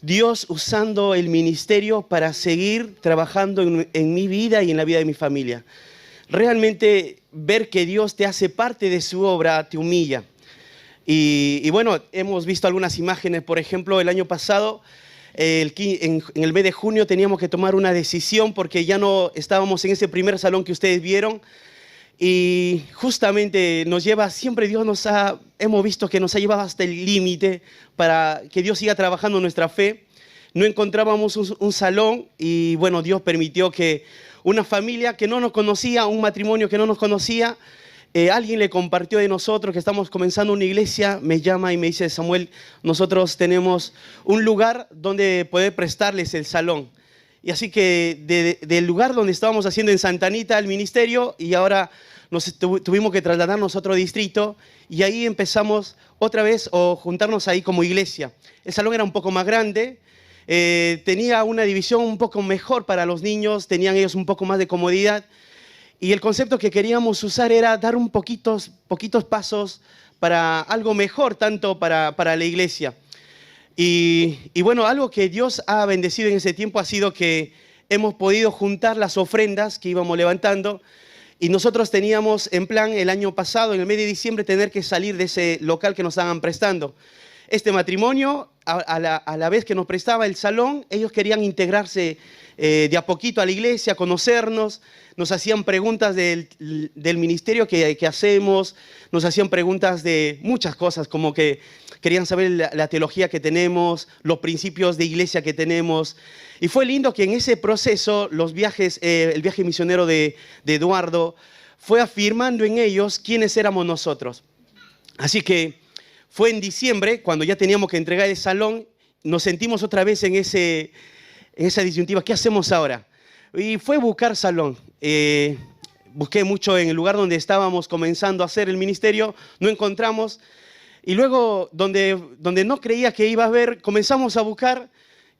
Dios usando el ministerio para seguir trabajando en mi vida y en la vida de mi familia. Realmente ver que Dios te hace parte de su obra te humilla. Y bueno, hemos visto algunas imágenes. Por ejemplo, el año pasado, en el mes de junio, teníamos que tomar una decisión porque ya no estábamos en ese primer salón que ustedes vieron. Y justamente siempre hemos visto que nos ha llevado hasta el límite para que Dios siga trabajando en nuestra fe. No encontrábamos un salón y bueno, Dios permitió que una familia que no nos conocía, un matrimonio que no nos conocía, alguien le compartió de nosotros que estamos comenzando una iglesia, me llama y me dice: Samuel, nosotros tenemos un lugar donde poder prestarles el salón. Y así que del lugar donde estábamos haciendo en Santa Anita el ministerio, y ahora tuvimos que trasladarnos a otro distrito, y ahí empezamos otra vez a juntarnos ahí como iglesia. El salón era un poco más grande, tenía una división un poco mejor para los niños, tenían ellos un poco más de comodidad, y el concepto que queríamos usar era dar poquitos pasos para algo mejor, tanto para la iglesia. Y bueno, algo que Dios ha bendecido en ese tiempo ha sido que hemos podido juntar las ofrendas que íbamos levantando, y nosotros teníamos en plan el año pasado, en el mes de diciembre, tener que salir de ese local que nos estaban prestando. Este matrimonio, a la vez que nos prestaba el salón, ellos querían integrarse de a poquito a la iglesia, conocernos, nos hacían preguntas del ministerio que hacemos, nos hacían preguntas de muchas cosas, como que querían saber la teología que tenemos, los principios de iglesia que tenemos. Y fue lindo que en ese proceso el viaje misionero de Eduardo fue afirmando en ellos quiénes éramos nosotros. Así que fue en diciembre, cuando ya teníamos que entregar el salón, nos sentimos otra vez en esa disyuntiva: ¿qué hacemos ahora? Y fue buscar salón. Busqué mucho en el lugar donde estábamos comenzando a hacer el ministerio, no encontramos. Y luego, donde no creía que iba a haber, comenzamos a buscar,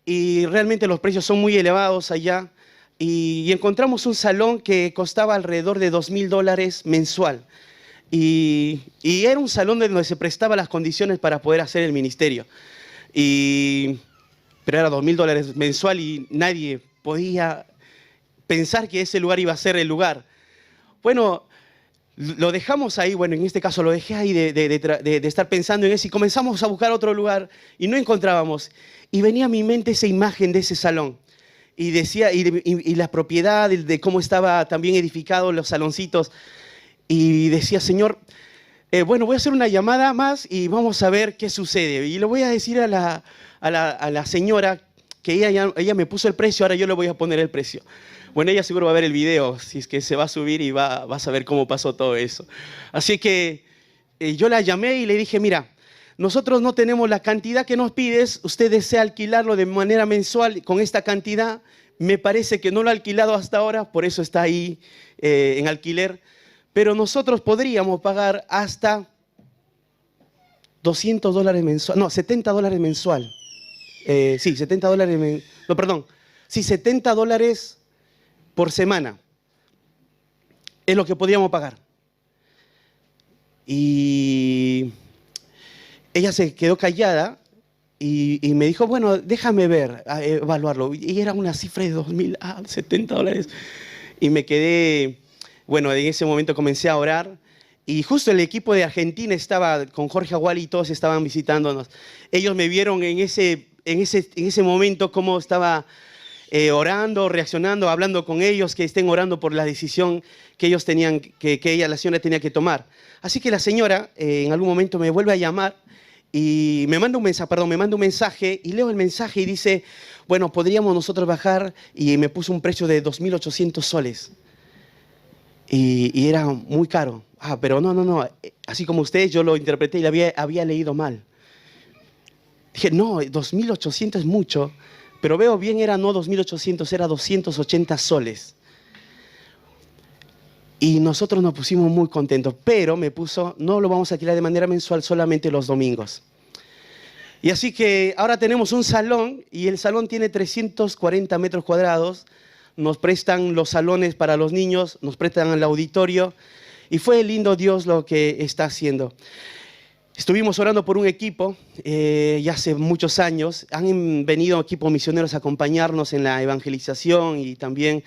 y realmente los precios son muy elevados allá. Y encontramos un salón que costaba alrededor de $2,000 mensual. Y era un salón donde se prestaba las condiciones para poder hacer el ministerio. Pero era $2,000 mensual y nadie podía pensar que ese lugar iba a ser el lugar. Bueno, lo dejamos ahí, bueno, en este caso lo dejé ahí de estar pensando en eso, y comenzamos a buscar otro lugar y no encontrábamos. Y venía a mi mente esa imagen de ese salón. Y decía, y la propiedad, de cómo estaba también edificado los saloncitos. Y decía: Señor, bueno, voy a hacer una llamada más y vamos a ver qué sucede. Y le voy a decir a la señora que ella me puso el precio, ahora yo le voy a poner el precio. Bueno, ella seguro va a ver el video, si es que se va a subir, y va a saber cómo pasó todo eso. Así que yo la llamé y le dije: mira, nosotros no tenemos la cantidad que nos pides, usted desea alquilarlo de manera mensual con esta cantidad. Me parece que no lo ha alquilado hasta ahora, por eso está ahí en alquiler. Pero nosotros podríamos pagar hasta $200 mensual, no, $70 mensual. Sí, $70, no, perdón, sí, $70 por semana. Es lo que podíamos pagar. Y ella se quedó callada y me dijo: bueno, déjame ver, evaluarlo. Y era una cifra de $2,000, $70. Y me quedé, bueno, en ese momento comencé a orar. Y justo el equipo de Argentina estaba con Jorge Aguali y todos estaban visitándonos. Ellos me vieron en ese momento cómo estaba orando, reaccionando, hablando con ellos, que estén orando por la decisión que ellos tenían, la señora tenía que tomar. Así que la señora en algún momento me vuelve a llamar y me manda un mensaje, y leo el mensaje y dice: bueno, podríamos nosotros bajar, y me puso un precio de 2,800 soles. Y era muy caro. Pero no, así como ustedes, yo lo interpreté y había leído mal. Dije: no, 2,800 es mucho, pero veo bien, era no 2,800, era 280 soles. Y nosotros nos pusimos muy contentos, pero me puso: no lo vamos a alquilar de manera mensual, solamente los domingos. Y así que ahora tenemos un salón, y el salón tiene 340 metros cuadrados. Nos prestan los salones para los niños, nos prestan el auditorio, y fue lindo Dios lo que está haciendo. Estuvimos orando por un equipo ya hace muchos años. Han venido equipos misioneros a acompañarnos en la evangelización y también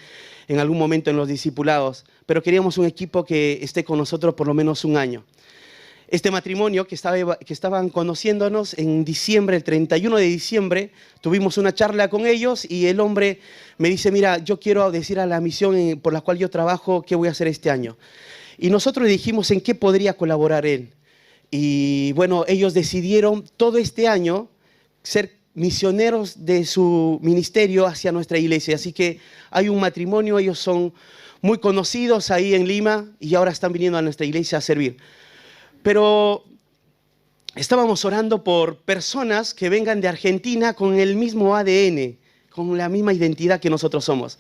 en algún momento en los discipulados. Pero queríamos un equipo que esté con nosotros por lo menos un año. Este matrimonio que estaban conociéndonos en diciembre, el 31 de diciembre, tuvimos una charla con ellos y el hombre me dice, mira, yo quiero decir a la misión por la cual yo trabajo qué voy a hacer este año. Y nosotros le dijimos en qué podría colaborar él. Y bueno, ellos decidieron todo este año ser misioneros de su ministerio hacia nuestra iglesia. Así que hay un matrimonio, ellos son muy conocidos ahí en Lima y ahora están viniendo a nuestra iglesia a servir. Pero estábamos orando por personas que vengan de Argentina con el mismo ADN, con la misma identidad que nosotros somos.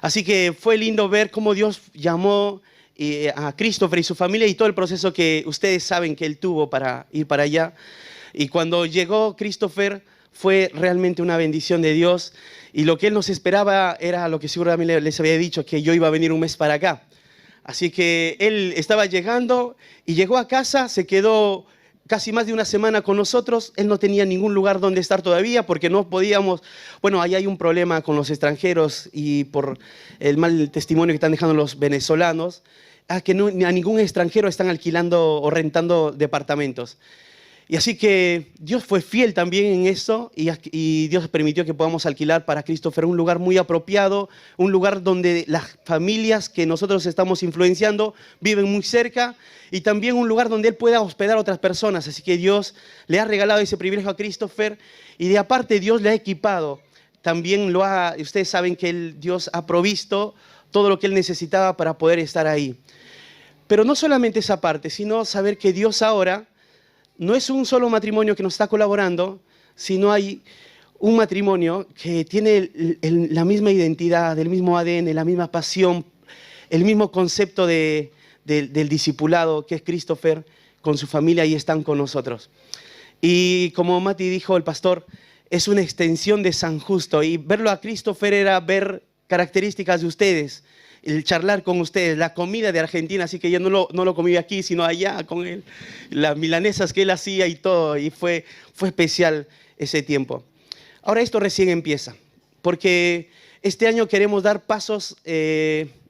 Así que fue lindo ver cómo Dios llamó a Christopher y su familia y todo el proceso que ustedes saben que él tuvo para ir para allá. Y cuando llegó Christopher fue realmente una bendición de Dios y lo que él nos esperaba era lo que seguramente les había dicho, que yo iba a venir un mes para acá. Así que él estaba llegando y llegó a casa, se quedó casi más de una semana con nosotros. Él no tenía ningún lugar donde estar todavía porque no podíamos. Bueno, ahí hay un problema con los extranjeros y por el mal testimonio que están dejando los venezolanos, que no, a ningún extranjero están alquilando o rentando departamentos. Y así que Dios fue fiel también en eso y Dios permitió que podamos alquilar para Christopher un lugar muy apropiado, un lugar donde las familias que nosotros estamos influenciando viven muy cerca y también un lugar donde él pueda hospedar a otras personas. Así que Dios le ha regalado ese privilegio a Christopher y de aparte Dios le ha equipado. También ustedes saben que Dios ha provisto todo lo que él necesitaba para poder estar ahí. Pero no solamente esa parte, sino saber que Dios ahora no es un solo matrimonio que nos está colaborando, sino hay un matrimonio que tiene la misma identidad, el mismo ADN, la misma pasión, el mismo concepto del discipulado, que es Christopher, con su familia y están con nosotros. Y como Mati dijo, el pastor, es una extensión de San Justo y verlo a Christopher era ver características de ustedes, el charlar con ustedes, la comida de Argentina, así que yo no lo comí aquí, sino allá con él, las milanesas que él hacía y todo, y fue especial ese tiempo. Ahora esto recién empieza, porque este año queremos dar pasos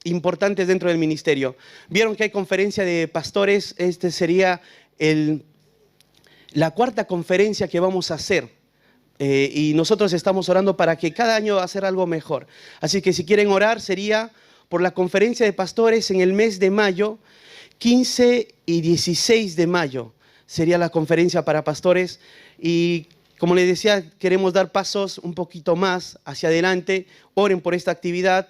importantes dentro del ministerio. Vieron que hay conferencia de pastores, este sería la cuarta conferencia que vamos a hacer. Y nosotros estamos orando para que cada año hacer algo mejor. Así que si quieren orar sería por la conferencia de pastores en el mes de mayo, 15 y 16 de mayo sería la conferencia para pastores. Y como les decía, queremos dar pasos un poquito más hacia adelante. Oren por esta actividad.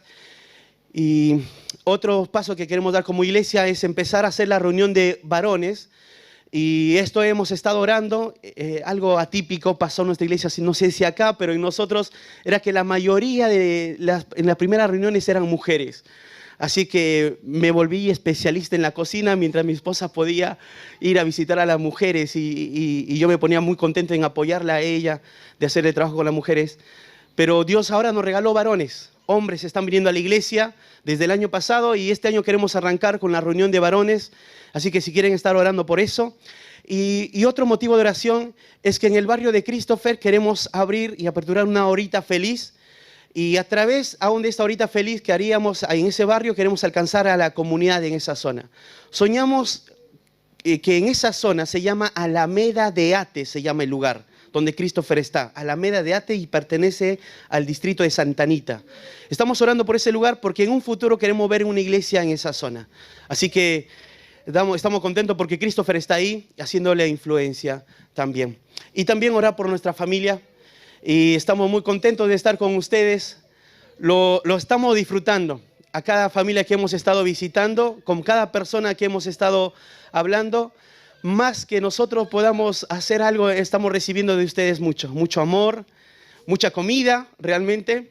Y otro paso que queremos dar como iglesia es empezar a hacer la reunión de varones. Y esto hemos estado orando, algo atípico pasó en nuestra iglesia, no sé si acá, pero en nosotros era que la mayoría en las primeras reuniones eran mujeres. Así que me volví especialista en la cocina mientras mi esposa podía ir a visitar a las mujeres y yo me ponía muy contento en apoyarla a ella, de hacer el trabajo con las mujeres. Pero Dios ahora nos regaló varones. Hombres están viniendo a la iglesia desde el año pasado y este año queremos arrancar con la reunión de varones. Así que si quieren estar orando por eso. Y otro motivo de oración es que en el barrio de Christopher queremos abrir y aperturar una horita feliz. Y a través aún de esta horita feliz que haríamos en ese barrio queremos alcanzar a la comunidad en esa zona. Soñamos que en esa zona se llama Alameda de Ate, se llama el lugar donde Christopher está, Alameda de Ate, y pertenece al distrito de Santa Anita. Estamos orando por ese lugar porque en un futuro queremos ver una iglesia en esa zona. Así que estamos contentos porque Christopher está ahí haciéndole influencia también. Y también orar por nuestra familia. Y estamos muy contentos de estar con ustedes. Lo estamos disfrutando. A cada familia que hemos estado visitando, con cada persona que hemos estado hablando, más que nosotros podamos hacer algo, estamos recibiendo de ustedes mucho amor, mucha comida, realmente.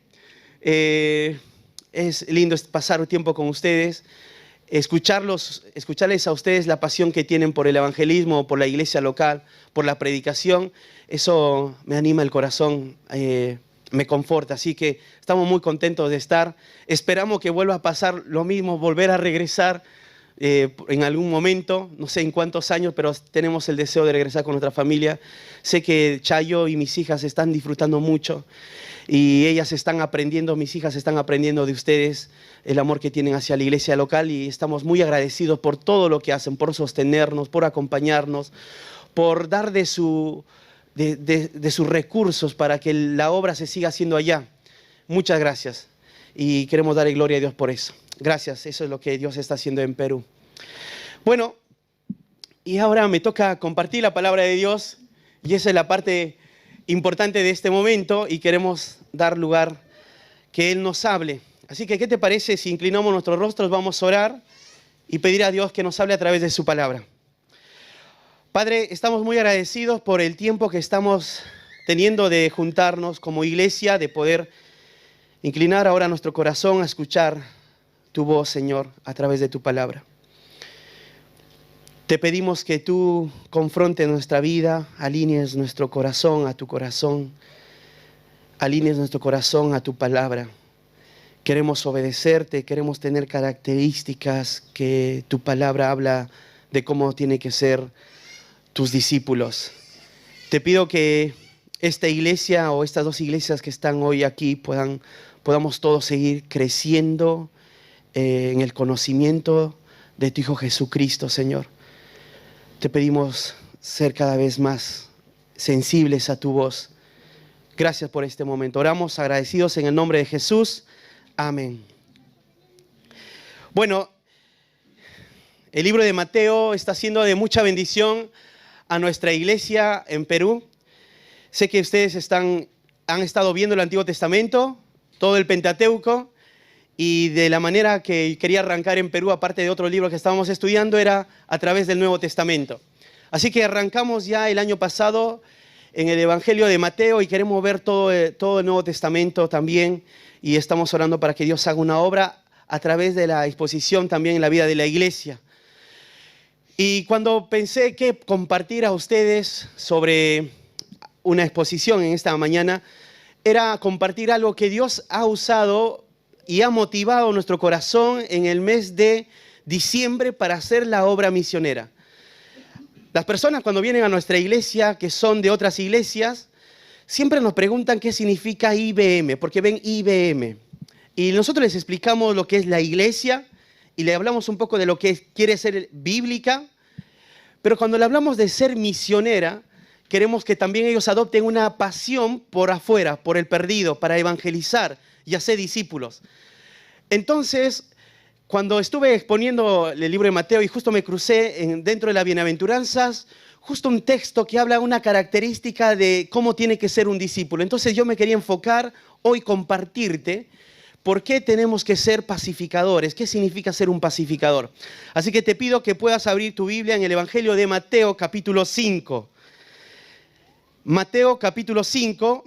Es lindo pasar un tiempo con ustedes, escucharles a ustedes la pasión que tienen por el evangelismo, por la iglesia local, por la predicación. Eso me anima el corazón, me conforta. Así que estamos muy contentos de estar. Esperamos que vuelva a pasar lo mismo, volver a regresar. en algún momento, no sé en cuántos años, pero tenemos el deseo de regresar con nuestra familia. Sé que Chayo y mis hijas están disfrutando mucho y ellas están aprendiendo, mis hijas están aprendiendo de ustedes el amor que tienen hacia la iglesia local, y estamos muy agradecidos por todo lo que hacen, por sostenernos, por acompañarnos, por dar de sus recursos para que la obra se siga haciendo allá. Muchas gracias y queremos darle gloria a Dios por eso. Gracias, eso es lo que Dios está haciendo en Perú. Bueno, y ahora me toca compartir la palabra de Dios, y esa es la parte importante de este momento, y queremos dar lugar que Él nos hable. Así que, ¿qué te parece si inclinamos nuestros rostros, vamos a orar y pedir a Dios que nos hable a través de su palabra? Padre, estamos muy agradecidos por el tiempo que estamos teniendo de juntarnos como iglesia, de poder inclinar ahora nuestro corazón a escuchar tu voz, Señor, a través de tu palabra. Te pedimos que tú confrontes nuestra vida, alinees nuestro corazón a tu corazón, alinees nuestro corazón a tu palabra. Queremos obedecerte, queremos tener características que tu palabra habla de cómo tiene que ser tus discípulos. Te pido que esta iglesia o estas dos iglesias que están hoy aquí podamos todos seguir creciendo en el conocimiento de tu Hijo Jesucristo, Señor. Te pedimos ser cada vez más sensibles a tu voz. Gracias por este momento. Oramos agradecidos en el nombre de Jesús. Amén. Bueno, el libro de Mateo está siendo de mucha bendición a nuestra iglesia en Perú. Sé que ustedes han estado viendo el Antiguo Testamento, todo el Pentateuco, y de la manera que quería arrancar en Perú, aparte de otro libro que estábamos estudiando, era a través del Nuevo Testamento. Así que arrancamos ya el año pasado en el Evangelio de Mateo y queremos ver todo el Nuevo Testamento también, y estamos orando para que Dios haga una obra a través de la exposición también en la vida de la iglesia. Y cuando pensé que compartir a ustedes sobre una exposición en esta mañana, era compartir algo que Dios ha usado y ha motivado nuestro corazón en el mes de diciembre para hacer la obra misionera. Las personas cuando vienen a nuestra iglesia, que son de otras iglesias, siempre nos preguntan qué significa IBM, porque ven IBM. Y nosotros les explicamos lo que es la iglesia y le hablamos un poco de lo que quiere ser bíblica. Pero cuando le hablamos de ser misionera, queremos que también ellos adopten una pasión por afuera, por el perdido, para evangelizar y hacer discípulos. Entonces, cuando estuve exponiendo el libro de Mateo y justo me crucé dentro de las bienaventuranzas, justo un texto que habla una característica de cómo tiene que ser un discípulo. Entonces yo me quería enfocar hoy, compartirte por qué tenemos que ser pacificadores, qué significa ser un pacificador. Así que te pido que puedas abrir tu Biblia en el Evangelio de Mateo, capítulo 5. Mateo, capítulo 5.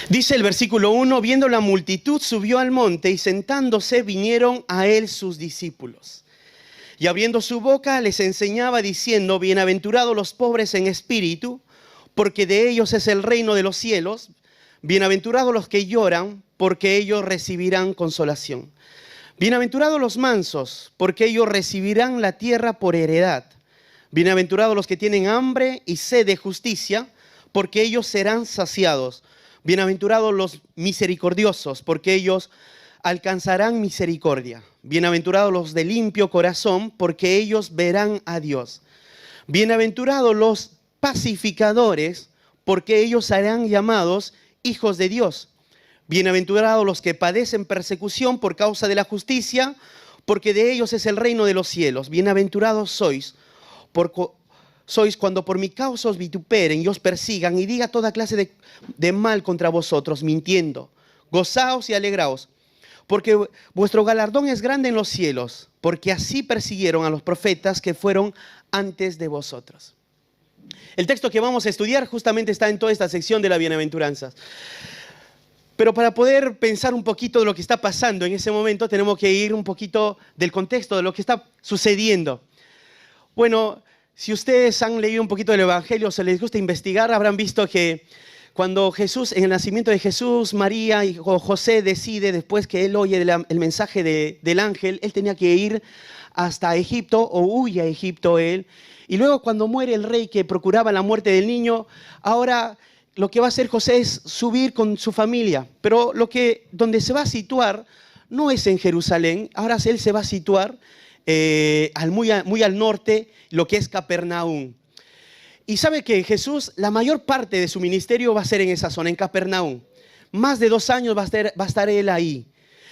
Dice el versículo 1, viendo la multitud, subió al monte y sentándose vinieron a él sus discípulos. Y abriendo su boca les enseñaba diciendo, bienaventurados los pobres en espíritu, porque de ellos es el reino de los cielos. Bienaventurados los que lloran, porque ellos recibirán consolación. Bienaventurados los mansos, porque ellos recibirán la tierra por heredad. Bienaventurados los que tienen hambre y sed de justicia, porque ellos serán saciados. Bienaventurados los misericordiosos, porque ellos alcanzarán misericordia. Bienaventurados los de limpio corazón, porque ellos verán a Dios. Bienaventurados los pacificadores, porque ellos serán llamados hijos de Dios. Bienaventurados los que padecen persecución por causa de la justicia, porque de ellos es el reino de los cielos. Bienaventurados sois cuando por mi causa os vituperen y os persigan y diga toda clase de mal contra vosotros, mintiendo. Gozaos y alegraos, porque vuestro galardón es grande en los cielos, porque así persiguieron a los profetas que fueron antes de vosotros. El texto que vamos a estudiar justamente está en toda esta sección de las bienaventuranzas. Pero para poder pensar un poquito de lo que está pasando en ese momento, tenemos que ir un poquito del contexto de lo que está sucediendo. Bueno, Si ustedes han leído un poquito del Evangelio, o se les gusta investigar, habrán visto que cuando Jesús, en el nacimiento de Jesús, María y José decide, después que él oye el mensaje del ángel, él tenía que ir hasta Egipto, o huye a Egipto él. Y luego cuando muere el rey que procuraba la muerte del niño, ahora lo que va a hacer José es subir con su familia. Pero donde se va a situar no es en Jerusalén, ahora él se va a situar muy al norte, lo que es Capernaum. Y sabe que Jesús, la mayor parte de su ministerio va a ser en esa zona, en Capernaum. Más de 2 años va a estar él ahí.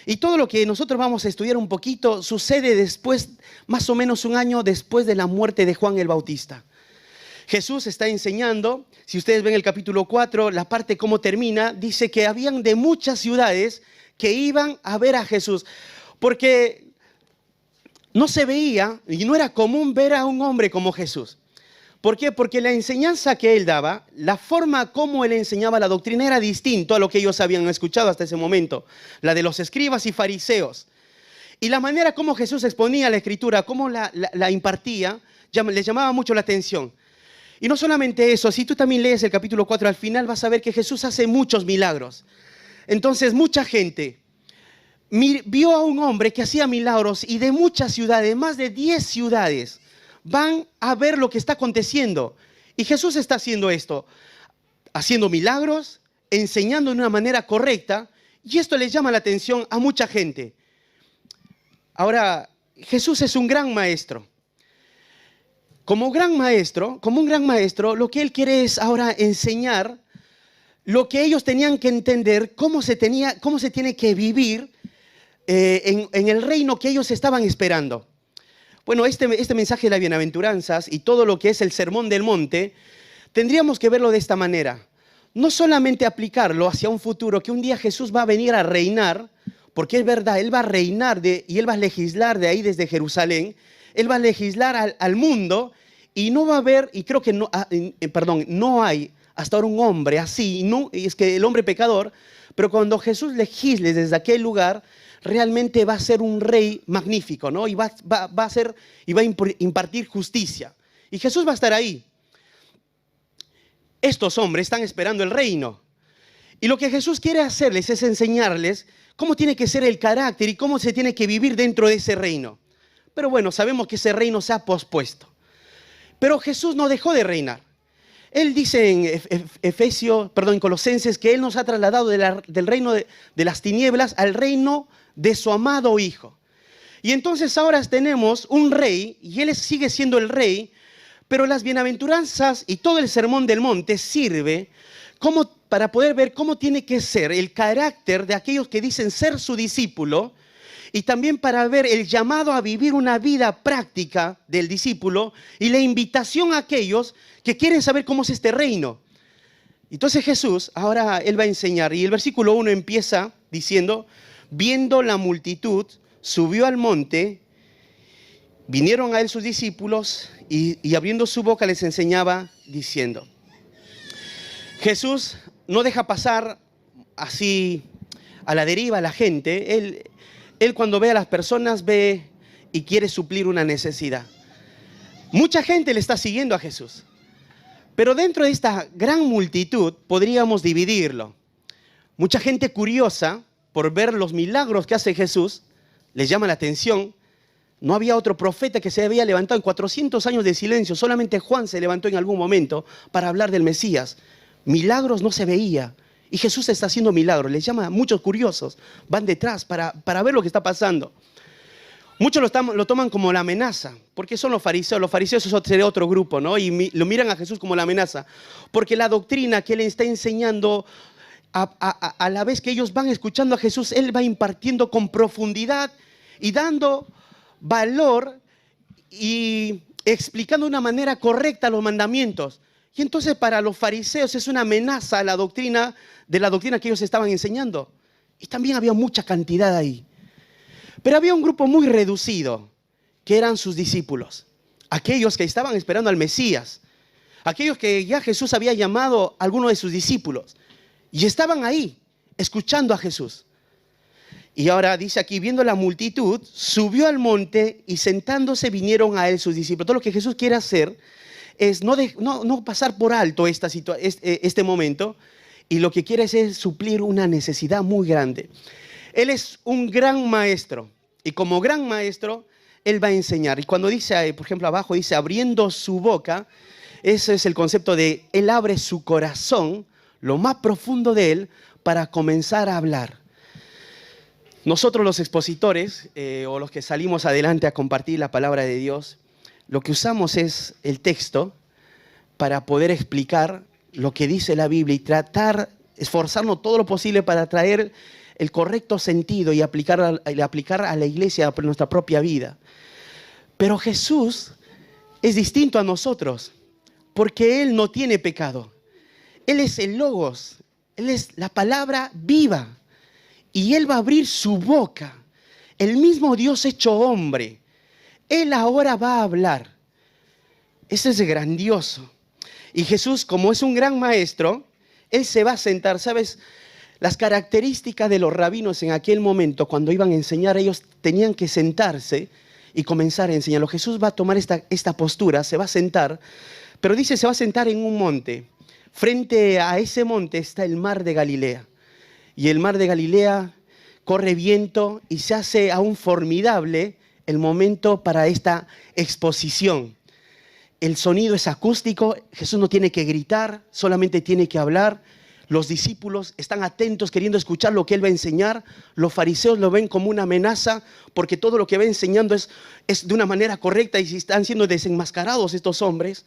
Y todo lo que nosotros vamos a estudiar un poquito sucede después, más o menos 1 año después de la muerte de Juan el Bautista. Jesús está enseñando, si ustedes ven el capítulo 4, la parte cómo termina, dice que habían de muchas ciudades que iban a ver a Jesús. Porque no se veía y no era común ver a un hombre como Jesús. ¿Por qué? Porque la enseñanza que él daba, la forma como él enseñaba la doctrina era distinto a lo que ellos habían escuchado hasta ese momento, la de los escribas y fariseos. Y la manera como Jesús exponía la escritura, cómo la impartía, les llamaba mucho la atención. Y no solamente eso, si tú también lees el capítulo 4 al final vas a ver que Jesús hace muchos milagros. Entonces mucha gente vio a un hombre que hacía milagros y de muchas ciudades, más de 10 ciudades, van a ver lo que está aconteciendo. Y Jesús está haciendo esto, haciendo milagros, enseñando de una manera correcta, y esto les llama la atención a mucha gente. Ahora, Jesús es un gran maestro. Como un gran maestro, lo que él quiere es ahora enseñar lo que ellos tenían que entender, cómo se tiene que vivir en el reino que ellos estaban esperando. Bueno, este mensaje de las bienaventuranzas y todo lo que es el Sermón del Monte, tendríamos que verlo de esta manera. No solamente aplicarlo hacia un futuro, que un día Jesús va a venir a reinar, porque es verdad, él va a reinar y él va a legislar de ahí desde Jerusalén, él va a legislar al mundo y no va a haber, y creo que no hay hasta ahora un hombre así, y es que el hombre pecador, pero cuando Jesús legisle desde aquel lugar, realmente va a ser un rey magnífico, ¿no? Y va a impartir justicia. Y Jesús va a estar ahí. Estos hombres están esperando el reino. Y lo que Jesús quiere hacerles es enseñarles cómo tiene que ser el carácter y cómo se tiene que vivir dentro de ese reino. Pero bueno, sabemos que ese reino se ha pospuesto. Pero Jesús no dejó de reinar. Él dice en Colosenses que Él nos ha trasladado del reino de las tinieblas al reino de su amado Hijo. Y entonces ahora tenemos un rey, y Él sigue siendo el rey, pero las bienaventuranzas y todo el Sermón del Monte sirve para poder ver cómo tiene que ser el carácter de aquellos que dicen ser su discípulo, y también para ver el llamado a vivir una vida práctica del discípulo y la invitación a aquellos que quieren saber cómo es este reino. Entonces Jesús, ahora Él va a enseñar, y el versículo 1 empieza diciendo: viendo la multitud, subió al monte, vinieron a Él sus discípulos y abriendo su boca les enseñaba diciendo. Jesús no deja pasar así a la deriva a la gente. Él cuando ve a las personas ve y quiere suplir una necesidad. Mucha gente le está siguiendo a Jesús. Pero dentro de esta gran multitud podríamos dividirlo. Mucha gente curiosa por ver los milagros que hace Jesús, les llama la atención. No había otro profeta que se había levantado en 400 años de silencio. Solamente Juan se levantó en algún momento para hablar del Mesías. Milagros no se veía. Y Jesús está haciendo milagros. Les llama a muchos curiosos. Van detrás para ver lo que está pasando. Muchos lo toman como la amenaza. Porque son los fariseos. Los fariseos es otro grupo, ¿no? Y lo miran a Jesús como la amenaza. Porque la doctrina que Él está enseñando, a la vez que ellos van escuchando a Jesús, Él va impartiendo con profundidad y dando valor y explicando de una manera correcta los mandamientos. Y entonces para los fariseos es una amenaza a la doctrina que ellos estaban enseñando. Y también había mucha cantidad ahí. Pero había un grupo muy reducido que eran sus discípulos. Aquellos que estaban esperando al Mesías. Aquellos que ya Jesús había llamado a algunos de sus discípulos. Y estaban ahí, escuchando a Jesús. Y ahora dice aquí, viendo la multitud, subió al monte y sentándose vinieron a él sus discípulos. Todo lo que Jesús quiere hacer es no pasar por alto este momento, y lo que quiere es suplir una necesidad muy grande. Él es un gran maestro, y como gran maestro, él va a enseñar. Y cuando dice, por ejemplo, abajo dice, abriendo su boca, ese es el concepto de él abre su corazón, lo más profundo de él, para comenzar a hablar. Nosotros los expositores, o los que salimos adelante a compartir la palabra de Dios, lo que usamos es el texto para poder explicar lo que dice la Biblia y esforzarnos todo lo posible para traer el correcto sentido y aplicar a la iglesia, a nuestra propia vida. Pero Jesús es distinto a nosotros, porque Él no tiene pecado. Él es el Logos, Él es la palabra viva. Y Él va a abrir su boca, el mismo Dios hecho hombre. Él ahora va a hablar. Eso es grandioso. Y Jesús, como es un gran maestro, Él se va a sentar. ¿Sabes? Las características de los rabinos en aquel momento, cuando iban a enseñar, ellos tenían que sentarse y comenzar a enseñarlo. Jesús va a tomar esta postura, se va a sentar, pero dice, se va a sentar en un monte. Frente a ese monte está el mar de Galilea. Y el mar de Galilea corre viento y se hace aún formidable el momento para esta exposición. El sonido es acústico, Jesús no tiene que gritar, solamente tiene que hablar. Los discípulos están atentos queriendo escuchar lo que Él va a enseñar. Los fariseos lo ven como una amenaza porque todo lo que va enseñando es de una manera correcta y están siendo desenmascarados estos hombres.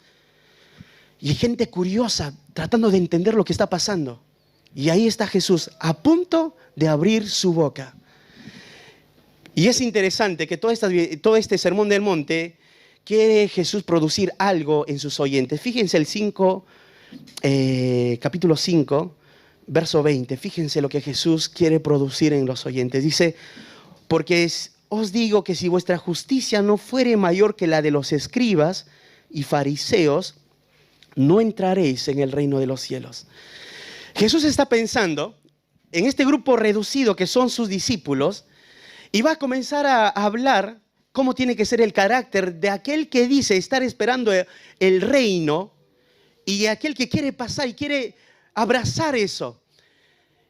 Y hay gente curiosa tratando de entender lo que está pasando. Y ahí está Jesús a punto de abrir su boca. Y es interesante que todo este sermón del monte quiere Jesús producir algo en sus oyentes. Fíjense capítulo 5, verso 20. Fíjense lo que Jesús quiere producir en los oyentes. Dice, porque os digo que si vuestra justicia no fuere mayor que la de los escribas y fariseos, no entraréis en el reino de los cielos. Jesús está pensando en este grupo reducido que son sus discípulos y va a comenzar a hablar cómo tiene que ser el carácter de aquel que dice estar esperando el reino y aquel que quiere pasar y quiere abrazar eso.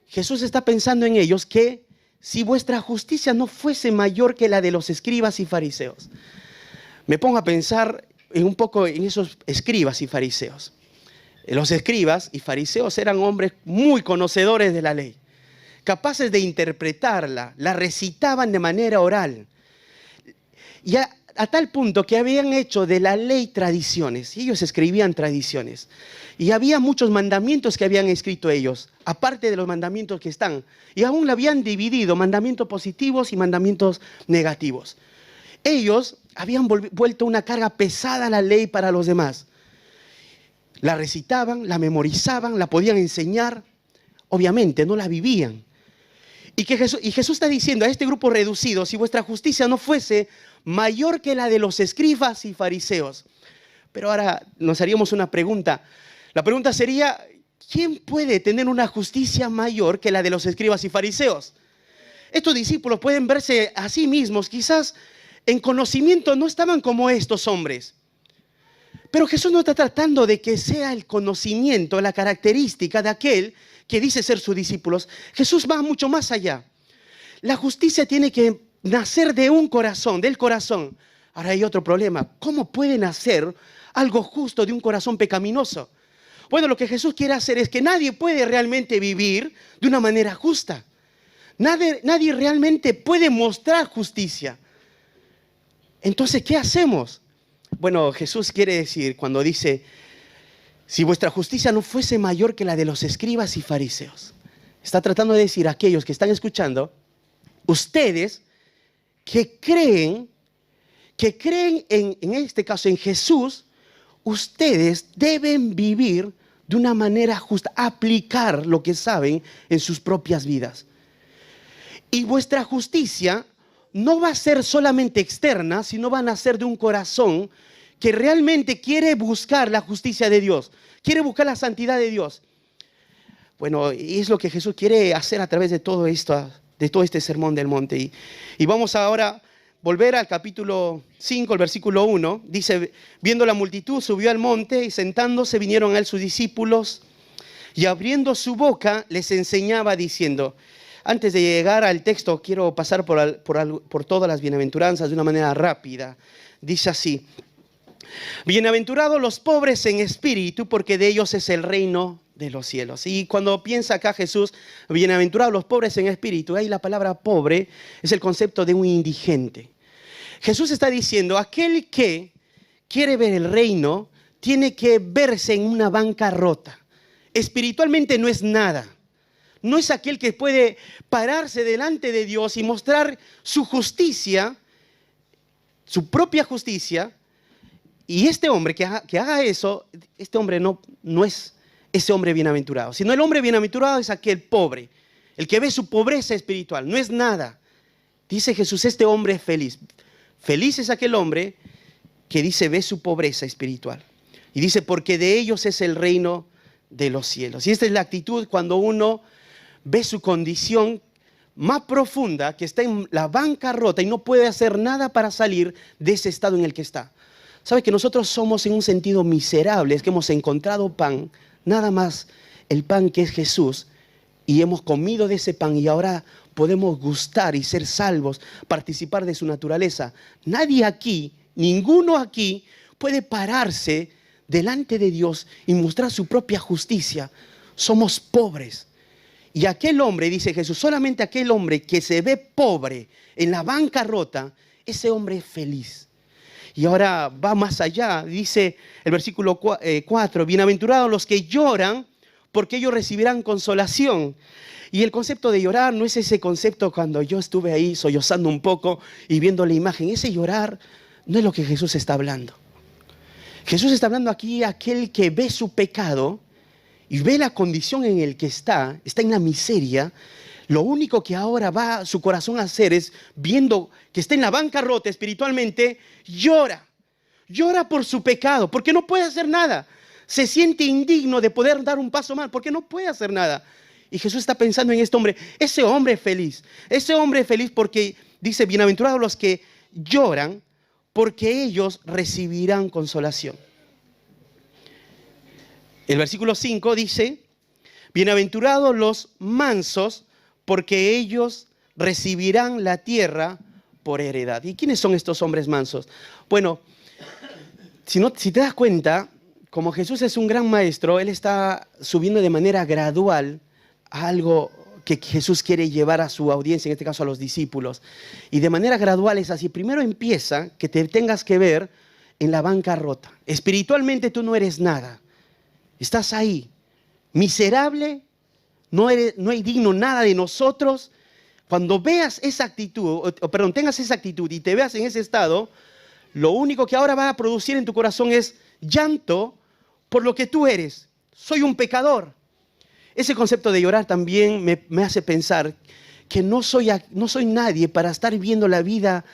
Jesús está pensando en ellos que si vuestra justicia no fuese mayor que la de los escribas y fariseos. Me pongo a pensar un poco en esos escribas y fariseos. Los escribas y fariseos eran hombres muy conocedores de la ley, capaces de interpretarla, la recitaban de manera oral. Y a tal punto que habían hecho de la ley tradiciones, y ellos escribían tradiciones. Y había muchos mandamientos que habían escrito ellos, aparte de los mandamientos que están. Y aún la habían dividido, mandamientos positivos y mandamientos negativos. Ellos habían vuelto una carga pesada a la ley para los demás. La recitaban, la memorizaban, la podían enseñar. Obviamente no la vivían. Y Jesús está diciendo a este grupo reducido, si vuestra justicia no fuese mayor que la de los escribas y fariseos. Pero ahora nos haríamos una pregunta. La pregunta sería, ¿quién puede tener una justicia mayor que la de los escribas y fariseos? Estos discípulos pueden verse a sí mismos, quizás en conocimiento no estaban como estos hombres. Pero Jesús no está tratando de que sea el conocimiento, la característica de aquel que dice ser sus discípulos. Jesús va mucho más allá. La justicia tiene que nacer de un corazón, del corazón. Ahora hay otro problema. ¿Cómo puede nacer algo justo de un corazón pecaminoso? Bueno, lo que Jesús quiere hacer es que nadie puede realmente vivir de una manera justa. Nadie realmente puede mostrar justicia. Entonces, ¿qué hacemos? Bueno, Jesús quiere decir cuando dice, si vuestra justicia no fuese mayor que la de los escribas y fariseos. Está tratando de decir a aquellos que están escuchando, ustedes que creen en este caso en Jesús, ustedes deben vivir de una manera justa, aplicar lo que saben en sus propias vidas. Y vuestra justicia no va a ser solamente externa, sino va a nacer de un corazón que realmente quiere buscar la justicia de Dios, quiere buscar la santidad de Dios. Bueno, y es lo que Jesús quiere hacer a través de todo esto, de todo este sermón del monte. Y vamos ahora a volver al capítulo 5, el versículo 1. Dice, viendo la multitud, subió al monte y sentándose vinieron a él sus discípulos y abriendo su boca les enseñaba diciendo. Antes de llegar al texto, quiero pasar por todas las bienaventuranzas de una manera rápida. Dice así, bienaventurados los pobres en espíritu, porque de ellos es el reino de los cielos. Y cuando piensa acá Jesús, bienaventurados los pobres en espíritu, ahí la palabra pobre es el concepto de un indigente. Jesús está diciendo, aquel que quiere ver el reino, tiene que verse en una bancarrota. Espiritualmente no es nada. No es aquel que puede pararse delante de Dios y mostrar su justicia, su propia justicia. Y este hombre que haga eso, este hombre no es ese hombre bienaventurado, sino el hombre bienaventurado es aquel pobre, el que ve su pobreza espiritual, no es nada. Dice Jesús, este hombre es feliz. Feliz es aquel hombre que dice, ve su pobreza espiritual. Y dice, porque de ellos es el reino de los cielos. Y esta es la actitud cuando uno ve su condición más profunda, que está en la bancarrota y no puede hacer nada para salir de ese estado en el que está. ¿Sabe que nosotros somos en un sentido miserables, que hemos encontrado pan, nada más el pan que es Jesús, y hemos comido de ese pan y ahora podemos gustar y ser salvos, participar de su naturaleza? Nadie aquí, ninguno aquí puede pararse delante de Dios y mostrar su propia justicia. Somos pobres. Y aquel hombre, dice Jesús, solamente aquel hombre que se ve pobre en la bancarrota, ese hombre es feliz. Y ahora va más allá, dice el versículo 4, bienaventurados los que lloran, porque ellos recibirán consolación. Y el concepto de llorar no es ese concepto cuando yo estuve ahí sollozando un poco y viendo la imagen. Ese llorar no es lo que Jesús está hablando. Jesús está hablando aquí a aquel que ve su pecado y ve la condición en la que está en la miseria. Lo único que ahora va su corazón a hacer es, viendo que está en la bancarrota espiritualmente, llora. Llora por su pecado, porque no puede hacer nada. Se siente indigno de poder dar un paso más, porque no puede hacer nada. Y Jesús está pensando en este hombre. Ese hombre es feliz. Ese hombre es feliz porque dice, bienaventurados los que lloran, porque ellos recibirán consolación. El versículo 5 dice, bienaventurados los mansos, porque ellos recibirán la tierra por heredad. ¿Y quiénes son estos hombres mansos? Bueno, si te das cuenta, como Jesús es un gran maestro, Él está subiendo de manera gradual a algo que Jesús quiere llevar a su audiencia, en este caso a los discípulos. Y de manera gradual es así. Primero empieza que te tengas que ver en la bancarrota. Espiritualmente tú no eres nada. Estás ahí, miserable, no hay digno nada de nosotros. Cuando veas esa actitud, tengas esa actitud y te veas en ese estado, lo único que ahora va a producir en tu corazón es llanto por lo que tú eres. Soy un pecador. Ese concepto de llorar también me hace pensar que no soy nadie para estar viendo la vida.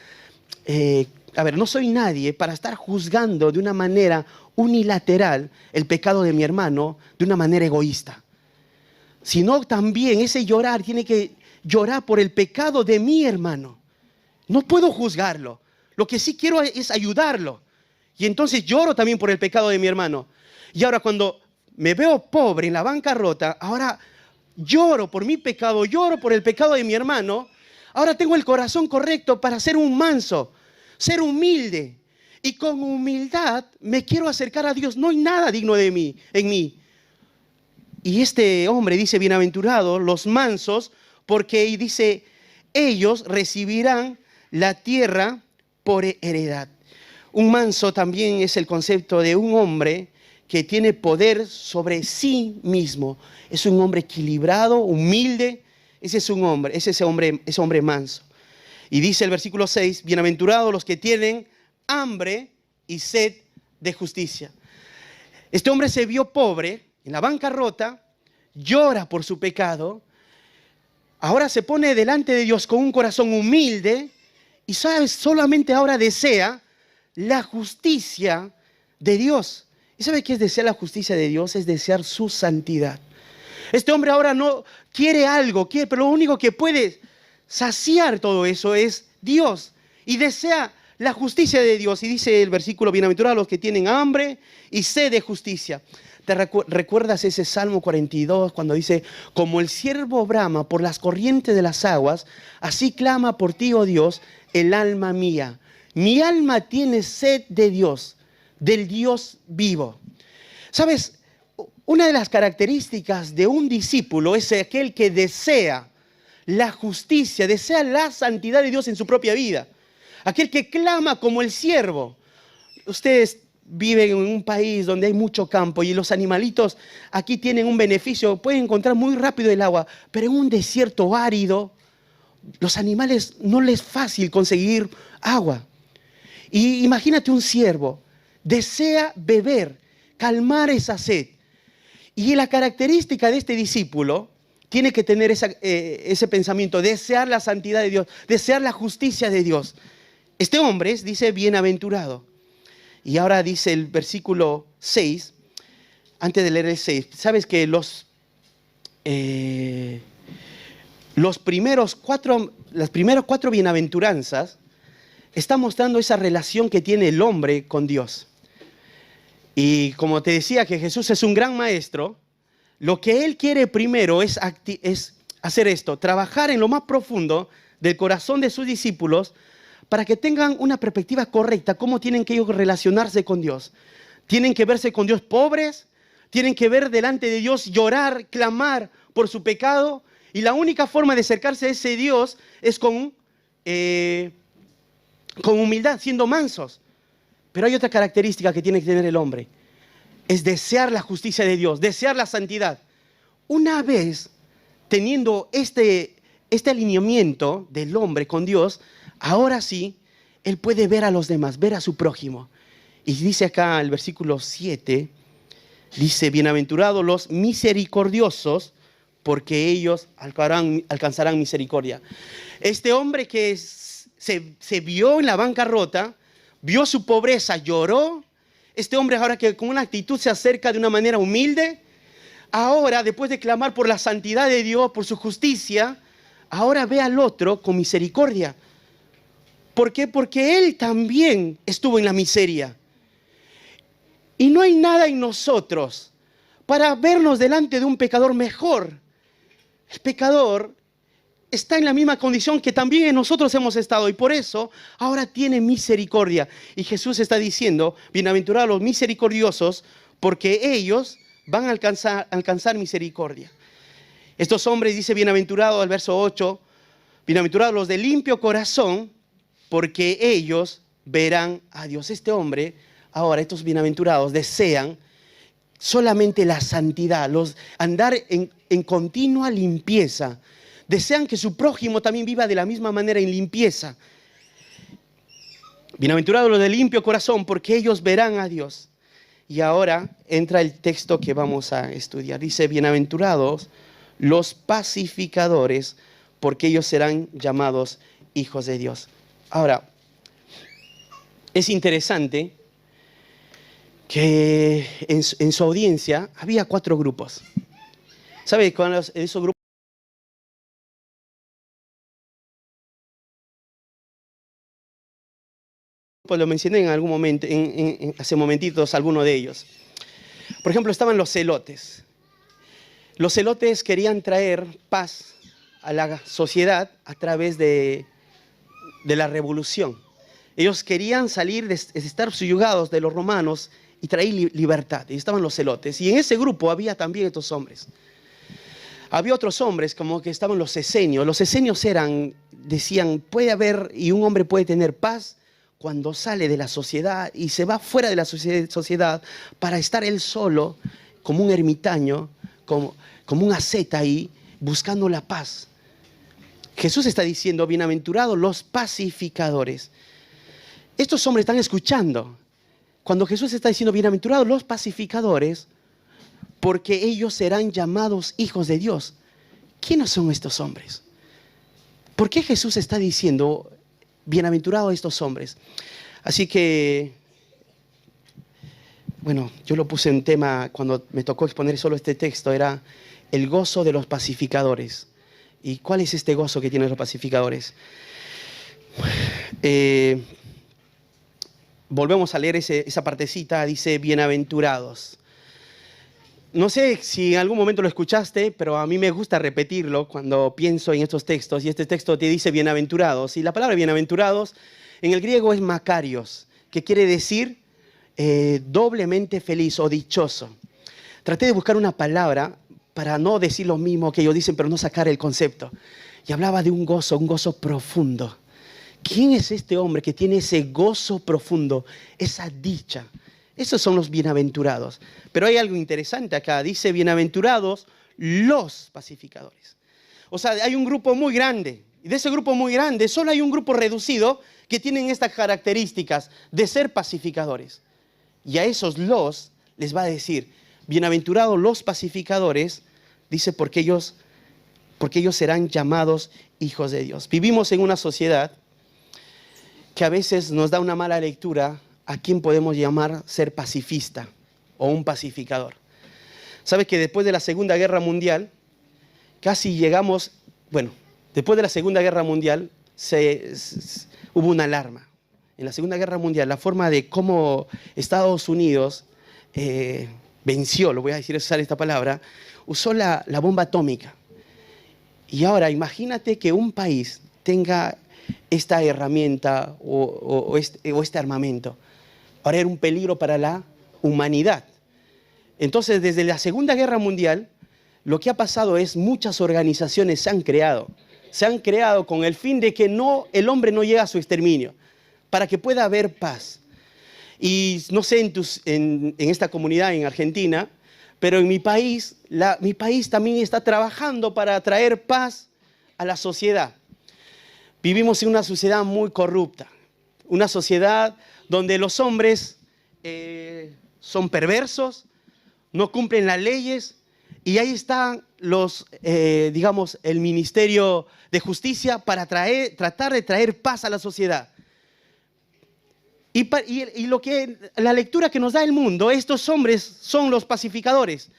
No soy nadie para estar juzgando de una manera unilateral el pecado de mi hermano de una manera egoísta. Sino también ese llorar tiene que llorar por el pecado de mi hermano. No puedo juzgarlo. Lo que sí quiero es ayudarlo. Y entonces lloro también por el pecado de mi hermano. Y ahora cuando me veo pobre en la bancarrota, ahora lloro por mi pecado, lloro por el pecado de mi hermano. Ahora tengo el corazón correcto para ser un manso, ser humilde. Y con humildad me quiero acercar a Dios. No hay nada digno de mí, en mí. Y este hombre dice, bienaventurados los mansos, porque dice, ellos recibirán la tierra por heredad. Un manso también es el concepto de un hombre que tiene poder sobre sí mismo. Es un hombre equilibrado, humilde. Ese es ese hombre manso. Y dice el versículo 6, bienaventurados los que tienen hambre y sed de justicia. Este hombre se vio pobre, en la bancarrota, llora por su pecado. Ahora se pone delante de Dios con un corazón humilde y solamente ahora desea la justicia de Dios. ¿Y sabe qué es desear la justicia de Dios? Es desear su santidad. Este hombre ahora no quiere algo, pero lo único que puede saciar todo eso es Dios y desea la justicia de Dios. Y dice el versículo, bienaventurados los que tienen hambre y sed de justicia. ¿Te recuerdas ese Salmo 42 cuando dice, como el ciervo brama por las corrientes de las aguas, así clama por ti, oh Dios, el alma mía. Mi alma tiene sed de Dios, del Dios vivo. ¿Sabes? Una de las características de un discípulo es aquel que desea la justicia, desea la santidad de Dios en su propia vida. Aquel que clama como el ciervo. Ustedes viven en un país donde hay mucho campo y los animalitos aquí tienen un beneficio, pueden encontrar muy rápido el agua, pero en un desierto árido, los animales no les es fácil conseguir agua. Y imagínate un ciervo, desea beber, calmar esa sed. Y la característica de este discípulo tiene que tener ese pensamiento, desear la santidad de Dios, desear la justicia de Dios. Este hombre dice bienaventurado. Y ahora dice el versículo 6, antes de leer el 6, sabes que las primeras cuatro bienaventuranzas están mostrando esa relación que tiene el hombre con Dios. Y como te decía que Jesús es un gran maestro, lo que Él quiere primero es hacer esto, trabajar en lo más profundo del corazón de sus discípulos para que tengan una perspectiva correcta, cómo tienen que ellos relacionarse con Dios. Tienen que verse con Dios pobres, tienen que ver delante de Dios, llorar, clamar por su pecado, y la única forma de acercarse a ese Dios es con humildad, siendo mansos. Pero hay otra característica que tiene que tener el hombre, es desear la justicia de Dios, desear la santidad. Una vez teniendo este alineamiento del hombre con Dios, ahora sí, él puede ver a los demás, ver a su prójimo. Y dice acá el versículo 7, dice, bienaventurados los misericordiosos, porque ellos alcanzarán misericordia. Este hombre que se vio en la bancarrota, vio su pobreza, lloró. Este hombre ahora que con una actitud se acerca de una manera humilde, ahora después de clamar por la santidad de Dios, por su justicia, ahora ve al otro con misericordia. ¿Por qué? Porque él también estuvo en la miseria. Y no hay nada en nosotros para vernos delante de un pecador mejor. El pecador está en la misma condición que también nosotros hemos estado y por eso ahora tiene misericordia. Y Jesús está diciendo, bienaventurados los misericordiosos, porque ellos van a alcanzar misericordia. Estos hombres, dice bienaventurados al verso 8, bienaventurados los de limpio corazón, porque ellos verán a Dios. Este hombre, ahora estos bienaventurados desean solamente la santidad, andar en continua limpieza. Desean que su prójimo también viva de la misma manera en limpieza. Bienaventurados los de limpio corazón, porque ellos verán a Dios. Y ahora entra el texto que vamos a estudiar. Dice, bienaventurados los pacificadores, porque ellos serán llamados hijos de Dios. Ahora, es interesante que en su audiencia había 4 grupos. ¿Sabe? Cuando esos grupos lo mencioné en algún momento, hace momentitos, alguno de ellos. Por ejemplo, estaban los celotes. Los celotes querían traer paz a la sociedad a través de la revolución. Ellos querían salir de estar subyugados de los romanos y traer libertad. Y estaban los celotes. Y en ese grupo había también estos hombres. Había otros hombres como que estaban los esenios. Los esenios decían, puede haber y un hombre puede tener paz cuando sale de la sociedad y se va fuera de la sociedad para estar él solo, como un ermitaño, como un asceta ahí, buscando la paz. Jesús está diciendo, bienaventurados los pacificadores. Estos hombres están escuchando. Cuando Jesús está diciendo, bienaventurados los pacificadores, porque ellos serán llamados hijos de Dios. ¿Quiénes son estos hombres? ¿Por qué Jesús está diciendo, bienaventurados estos hombres? Así que, bueno, yo lo puse en tema cuando me tocó exponer solo este texto, era el gozo de los pacificadores. ¿Y cuál es este gozo que tienen los pacificadores? Volvemos a leer esa partecita, dice bienaventurados. No sé si en algún momento lo escuchaste, pero a mí me gusta repetirlo cuando pienso en estos textos. Y este texto te dice bienaventurados. Y la palabra bienaventurados en el griego es makarios, que quiere decir doblemente feliz o dichoso. Traté de buscar una palabra para no decir lo mismo que ellos dicen, pero no sacar el concepto. Y hablaba de un gozo profundo. ¿Quién es este hombre que tiene ese gozo profundo, esa dicha? Esos son los bienaventurados. Pero hay algo interesante acá. Dice bienaventurados los pacificadores. O sea, hay un grupo muy grande. Y de ese grupo muy grande, solo hay un grupo reducido que tienen estas características de ser pacificadores. Y a esos les va a decir, bienaventurados los pacificadores, dice porque ellos serán llamados hijos de Dios. Vivimos en una sociedad que a veces nos da una mala lectura a quién podemos llamar ser pacifista o un pacificador. ¿Sabes que después de la Segunda Guerra Mundial, casi llegamos, después de la Segunda Guerra Mundial hubo una alarma? En la Segunda Guerra Mundial, la forma de cómo Estados Unidos venció, lo voy a decir, usar esta palabra, usó la bomba atómica. Y ahora imagínate que un país tenga esta herramienta o este armamento. Ahora era un peligro para la humanidad. Entonces, desde la Segunda Guerra Mundial, lo que ha pasado es muchas organizaciones se han creado con el fin de que el hombre no llegue a su exterminio, para que pueda haber paz. Y no sé en esta comunidad en Argentina, pero en mi país también está trabajando para traer paz a la sociedad. Vivimos en una sociedad muy corrupta, una sociedad donde los hombres son perversos, no cumplen las leyes, y ahí están el Ministerio de Justicia para tratar de traer paz a la sociedad. Y la lectura que nos da el mundo, estos hombres son los pacificadores.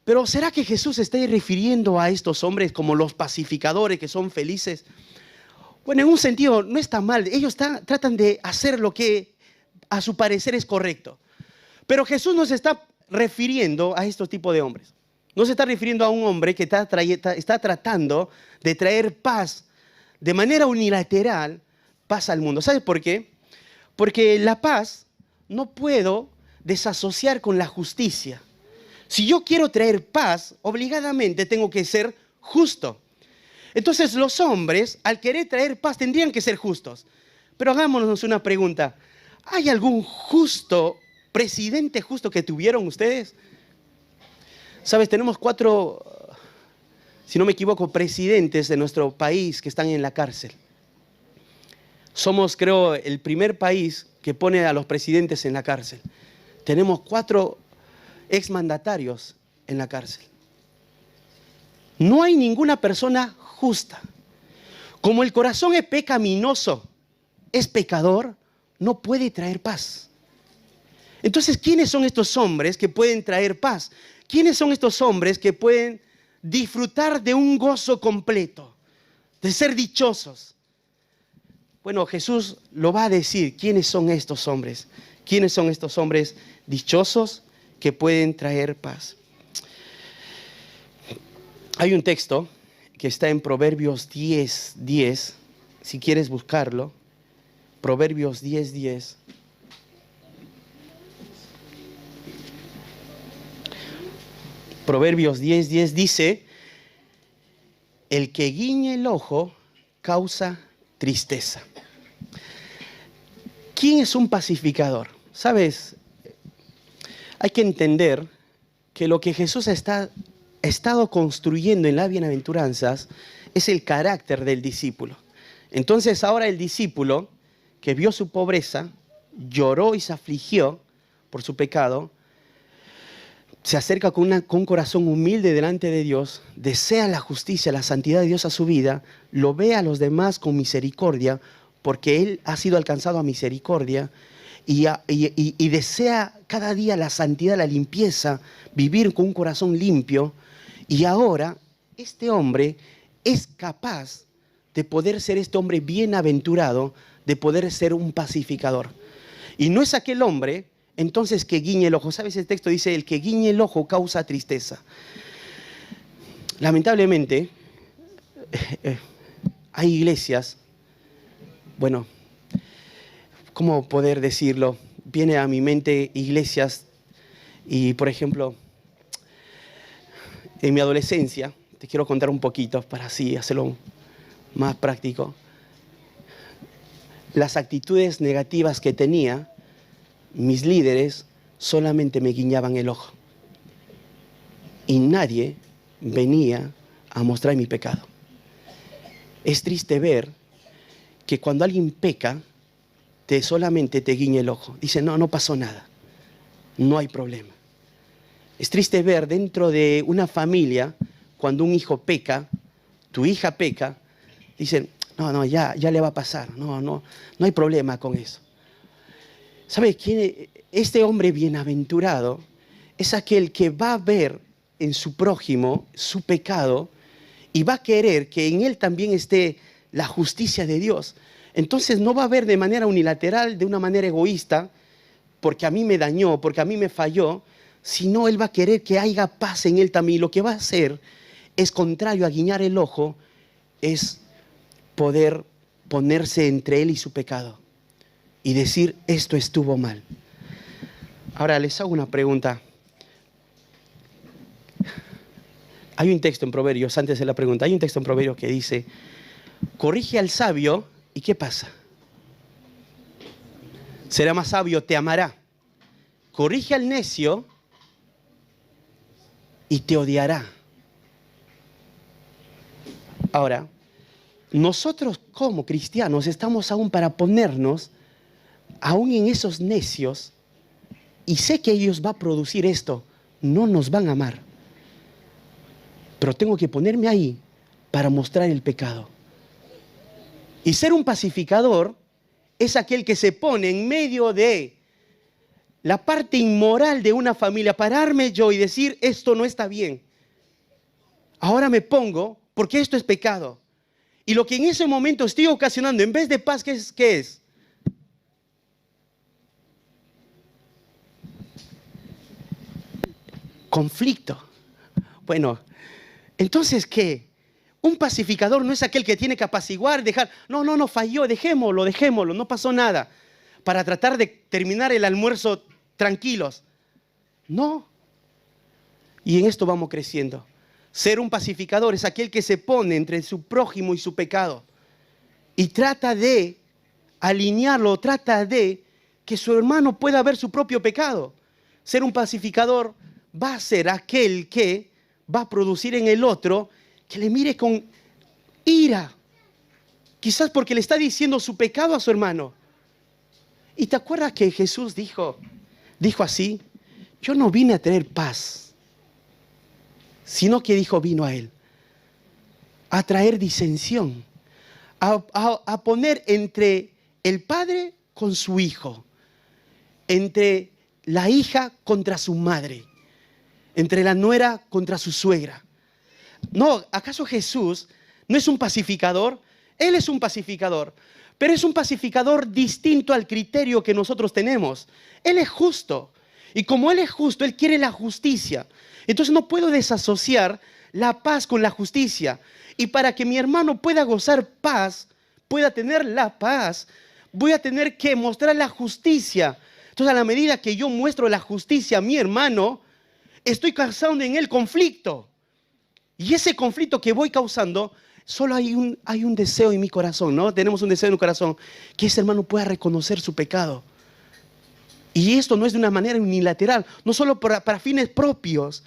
Pero ¿será que Jesús se está refiriendo a estos hombres como los pacificadores que son felices? Bueno, en un sentido no está mal. Ellos tratan de hacer lo que a su parecer es correcto. Pero Jesús no se está refiriendo a estos tipos de hombres. No se está refiriendo a un hombre que está tratando de traer paz de manera unilateral, paz al mundo. ¿Sabes por qué? Porque la paz no puedo desasociar con la justicia. Si yo quiero traer paz, obligadamente tengo que ser justo. Entonces los hombres, al querer traer paz, tendrían que ser justos. Pero hagámonos una pregunta. ¿Hay algún presidente justo que tuvieron ustedes? ¿Sabes? Tenemos 4, si no me equivoco, presidentes de nuestro país que están en la cárcel. Somos, creo, el primer país que pone a los presidentes en la cárcel. Tenemos 4 exmandatarios en la cárcel. No hay ninguna persona justa. Como el corazón es pecaminoso, es pecador, no puede traer paz. Entonces, ¿quiénes son estos hombres que pueden traer paz? ¿Quiénes son estos hombres que pueden disfrutar de un gozo completo, de ser dichosos? Bueno, Jesús lo va a decir. ¿Quiénes son estos hombres? ¿Quiénes son estos hombres dichosos que pueden traer paz? Hay un texto que está en Proverbios 10:10, si quieres buscarlo. Proverbios 10:10. Proverbios 10:10 dice, el que guiña el ojo causa tristeza. ¿Quién es un pacificador? ¿Sabes? Hay que entender que lo que Jesús ha estado construyendo en las bienaventuranzas es el carácter del discípulo. Entonces ahora el discípulo que vio su pobreza, lloró y se afligió por su pecado, se acerca con un corazón humilde delante de Dios, desea la justicia, la santidad de Dios a su vida, lo ve a los demás con misericordia, porque él ha sido alcanzado a misericordia, y desea cada día la santidad, la limpieza, vivir con un corazón limpio. Y ahora este hombre es capaz de poder ser este hombre bienaventurado, de poder ser un pacificador. Y no es aquel hombre, entonces, que guiñe el ojo. ¿Sabes? El texto dice, el que guiñe el ojo causa tristeza. Lamentablemente, hay iglesias, bueno, ¿cómo poder decirlo? Viene a mi mente iglesias y, por ejemplo, en mi adolescencia, te quiero contar un poquito para así hacerlo más práctico. Las actitudes negativas que tenía, mis líderes solamente me guiñaban el ojo. Y nadie venía a mostrar mi pecado. Es triste ver que cuando alguien peca, solamente te guiña el ojo. Dice, no pasó nada. No hay problema. Es triste ver dentro de una familia, cuando un hijo peca, tu hija peca, dicen, ya le va a pasar. No hay problema con eso. ¿Sabe quién? Este hombre bienaventurado es aquel que va a ver en su prójimo su pecado y va a querer que en él también esté la justicia de Dios. Entonces no va a ver de manera unilateral, de una manera egoísta, porque a mí me dañó, porque a mí me falló, sino él va a querer que haya paz en él también. Y lo que va a hacer es, contrario a guiñar el ojo, es poder ponerse entre él y su pecado y decir, esto estuvo mal. Ahora les hago una pregunta. Hay un texto en Proverbios, antes de la pregunta, hay un texto en Proverbios que dice, corrige al sabio, ¿y qué pasa? Será más sabio, te amará. Corrige al necio y te odiará. Ahora, nosotros como cristianos estamos aún para ponernos aún en esos necios, y sé que ellos van a producir esto, no nos van a amar. Pero tengo que ponerme ahí para mostrar el pecado. Y ser un pacificador es aquel que se pone en medio de la parte inmoral de una familia, pararme yo y decir, esto no está bien. Ahora me pongo, porque esto es pecado. Y lo que en ese momento estoy ocasionando, en vez de paz, ¿qué es? Conflicto. Bueno, entonces, ¿qué? Un pacificador no es aquel que tiene que apaciguar, dejar, no, falló, dejémoslo, no pasó nada, para tratar de terminar el almuerzo tranquilos. No. Y en esto vamos creciendo. Ser un pacificador es aquel que se pone entre su prójimo y su pecado y trata de alinearlo, trata de que su hermano pueda ver su propio pecado. Ser un pacificador va a ser aquel que va a producir en el otro que le mire con ira, quizás porque le está diciendo su pecado a su hermano. ¿Y te acuerdas que Jesús dijo así? Yo no vine a traer paz, sino que vino a él a traer disensión, a poner entre el padre con su hijo, entre la hija contra su madre, entre la nuera contra su suegra. No, ¿acaso Jesús no es un pacificador? Él es un pacificador, pero es un pacificador distinto al criterio que nosotros tenemos. Él es justo, y como Él es justo, Él quiere la justicia. Entonces no puedo desasociar la paz con la justicia. Y para que mi hermano pueda gozar paz, pueda tener la paz, voy a tener que mostrar la justicia. Entonces, a la medida que yo muestro la justicia a mi hermano, estoy causando en él conflicto. Y ese conflicto que voy causando, solo hay un deseo en mi corazón, ¿no? Tenemos un deseo en el corazón, que ese hermano pueda reconocer su pecado. Y esto no es de una manera unilateral, no solo para fines propios,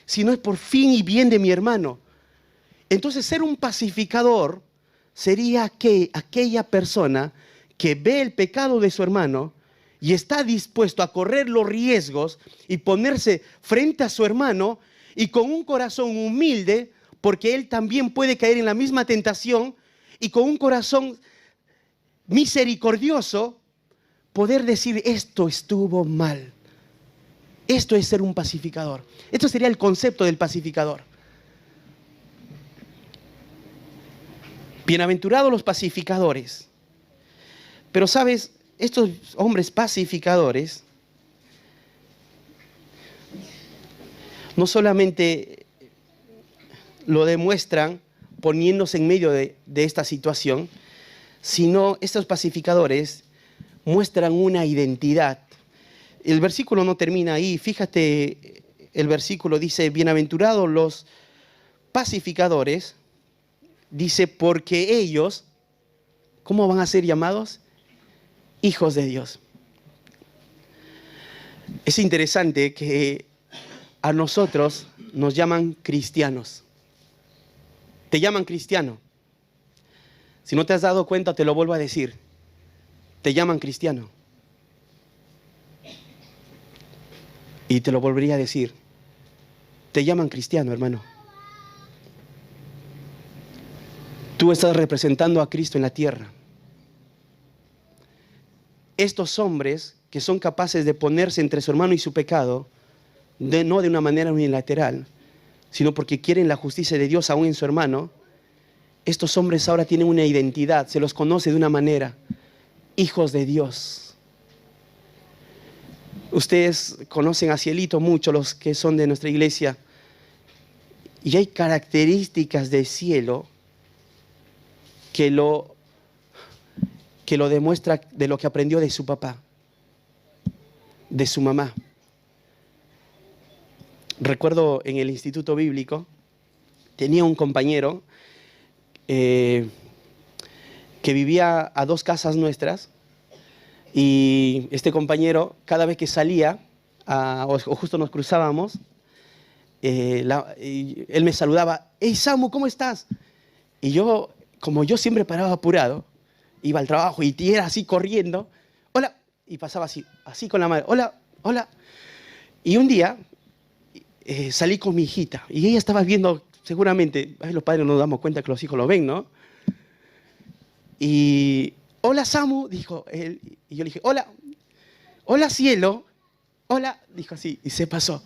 sino es por fin y bien de mi hermano. Entonces, ser un pacificador sería aquella persona que ve el pecado de su hermano y está dispuesto a correr los riesgos y ponerse frente a su hermano y con un corazón humilde, porque él también puede caer en la misma tentación, y con un corazón misericordioso poder decir, esto estuvo mal. Esto es ser un pacificador. Esto sería el concepto del pacificador. Bienaventurados los pacificadores. Pero sabes, estos hombres pacificadores no solamente lo demuestran poniéndose en medio de esta situación, sino estos pacificadores muestran una identidad. El versículo no termina ahí. Fíjate, el versículo dice, bienaventurados los pacificadores, dice, porque ellos, ¿cómo van a ser llamados? Hijos de Dios. Es interesante que a nosotros nos llaman cristianos. Te llaman cristiano. Si no te has dado cuenta, te lo vuelvo a decir. Te llaman cristiano. Y te lo volvería a decir. Te llaman cristiano, hermano. Tú estás representando a Cristo en la tierra. Estos hombres que son capaces de ponerse entre su hermano y su pecado, no de una manera unilateral, sino porque quieren la justicia de Dios aún en su hermano, estos hombres ahora tienen una identidad, se los conoce de una manera, hijos de Dios. Ustedes conocen a Cielito mucho, los que son de nuestra iglesia, y hay características del cielo que lo demuestra de lo que aprendió de su papá, de su mamá. Recuerdo en el instituto bíblico, tenía un compañero que vivía a 2 casas nuestras, y este compañero, cada vez que salía, o justo nos cruzábamos, él me saludaba, hey Samu, ¿cómo estás? Y yo, como yo siempre paraba apurado, iba al trabajo y era así corriendo, hola, y pasaba así con la madre, hola, hola. Y un día salí con mi hijita y ella estaba viendo, seguramente, los padres no nos damos cuenta que los hijos lo ven, ¿no? Y, hola Samu, dijo él, y yo le dije, hola, hola cielo, hola, dijo así, y se pasó.